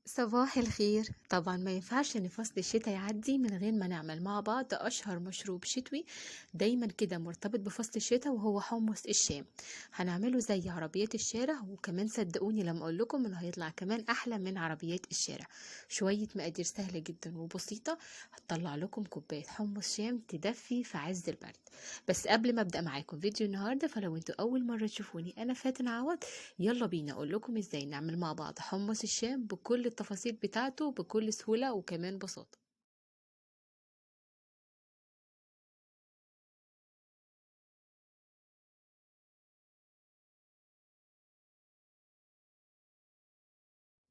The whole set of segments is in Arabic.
صباح الخير. طبعا ما ينفعش ان فصل الشتاء يعدي من غير ما نعمل مع بعض اشهر مشروب شتوي دايما كده مرتبط بفصل الشتاء، وهو حمص الشام. هنعمله زي عربيات الشارع، وكمان صدقوني لما اقول لكم انه هيطلع كمان احلى من عربيات الشارع. شوية مقادير سهلة جدا وبسيطة هتطلع لكم كوباية حمص شام تدفي في عز البرد. بس قبل ما ابدا معاكم فيديو النهارده، فلو انتوا اول مرة تشوفوني انا فاتن عوض، يلا بينا اقول لكم ازاي نعمل مع بعض حمص الشام بكل التفاصيل بتاعته بكل سهولة وكمان بساطة.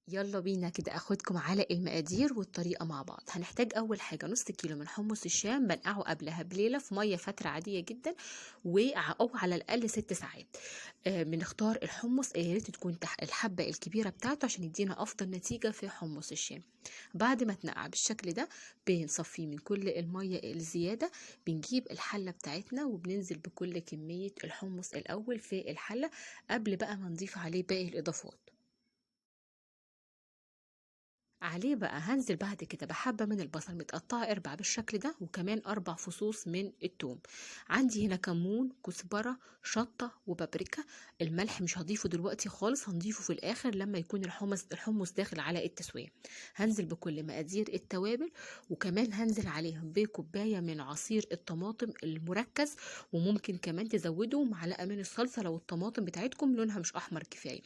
يلا بينا كده اخدكم على المقادير والطريقة مع بعض. هنحتاج اول حاجة نص كيلو من حمص الشام بنقعه قبلها بليلة في مية فترة عادية جدا، او على الاقل 6 ساعات. بنختار الحمص يا ريت تكون الحبة الكبيرة بتاعته عشان يدينا افضل نتيجة في حمص الشام. بعد ما تنقع بالشكل ده بنصفيه من كل المية الزيادة. بنجيب الحلة بتاعتنا وبننزل بكل كمية الحمص الاول في الحلة قبل بقى ما نضيف عليه باقي الاضافات. عليه بقى هنزل بعد كده بحبة من البصل متقطعة اربع بالشكل ده، وكمان 4 فصوص من التوم. عندي هنا كمون، كزبرة، شطة وبابريكا. الملح مش هضيفه دلوقتي خالص، هنضيفه في الاخر لما يكون الحمص داخل على التسوية. هنزل بكل مقادير التوابل، وكمان هنزل عليهم بكوباية من عصير الطماطم المركز، وممكن كمان تزودوا معلقة من الصلصة لو الطماطم بتاعتكم لونها مش احمر كفاية.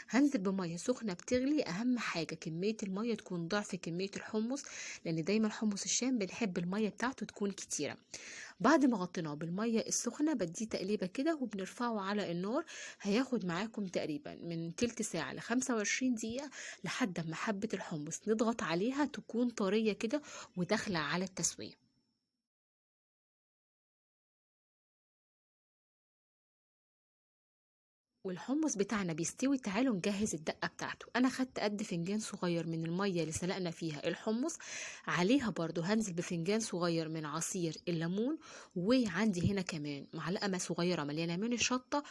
هنزل بميه سخنه بتغلي، اهم حاجه كميه الميه تكون ضعف كميه الحمص، لان دايما حمص الشام بنحب الميه بتاعته تكون كتيره. بعد ما غطيناه بالميه السخنه بديه تقليبه كده وبنرفعه على النار. هياخد معاكم تقريبا من تلت ساعه ل 25 دقيقه لحد ما حبه الحمص نضغط عليها تكون طريه كده وداخله على التسويه. والحمص بتاعنا بيستوي، تعالوا نجهز الدقة بتاعته. انا خدت قد فنجان صغير من المية اللي سلقنا فيها الحمص، عليها برضو هنزل بفنجان صغير من عصير الليمون، وعندي هنا كمان معلقة ما صغيرة مليانة من الشطة،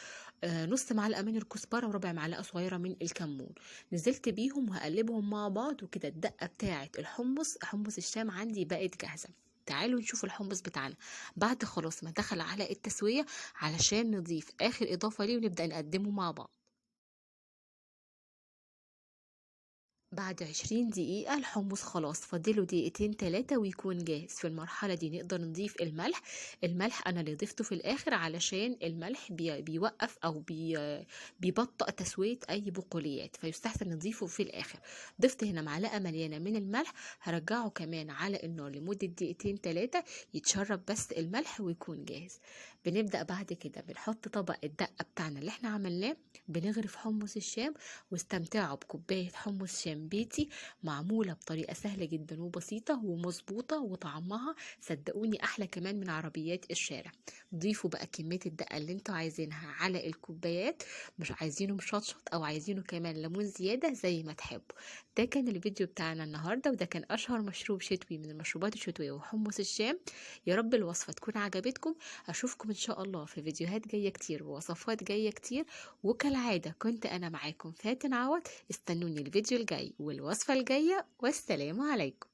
نص معلقة من الكزبرة، وربع معلقة صغيرة من الكمون. نزلت بيهم وهقلبهم مع بعض، وكده الدقة بتاعة حمص الشام عندي بقت جاهزة. تعالوا نشوف الحمص بتاعنا بعد خلاص ما دخل على التسوية، علشان نضيف آخر إضافة ليه ونبدأ نقدمه مع بعض. بعد 20 دقيقة الحمص خلاص فاضله دقيقتين تلاتة ويكون جاهز. في المرحلة دي نقدر نضيف الملح. الملح أنا اللي ضفته في الآخر علشان الملح بيوقف أو بيبطئ تسوية أي بقوليات، فيستحسن نضيفه في الآخر. ضفت هنا معلقة مليانة من الملح، هرجعه كمان على النار لمدة دقيقتين تلاتة يتشرب بس الملح ويكون جاهز. بنبدأ بعد كده بنحط طبق الدقة بتاعنا اللي احنا عملناه، بنغرف حمص الشام، واستمتعوا بكوباية حمص شام بيتي معمولة بطريقة سهلة جدا وبسيطة ومظبوطة، وطعمها صدقوني أحلى كمان من عربيات الشارع. ضيفوا بقى كمية الدقة اللي انتوا عايزينها على الكوبايات، مش عايزينه مشطشط أو عايزينه كمان ليمون زيادة زي ما تحبوا. ده كان الفيديو بتاعنا النهاردة، وده كان أشهر مشروب شتوي من المشروبات الشتوية وحمص الشام. يا رب الوصفة تكون عجبتكم. أشوفكم إن شاء الله في فيديوهات جاية كتير ووصفات جاية كتير. وكالعادة كنت أنا معاكم فاتن عوض. استنوني الفيديو الجاي والوصفة الجاية، والسلام عليكم.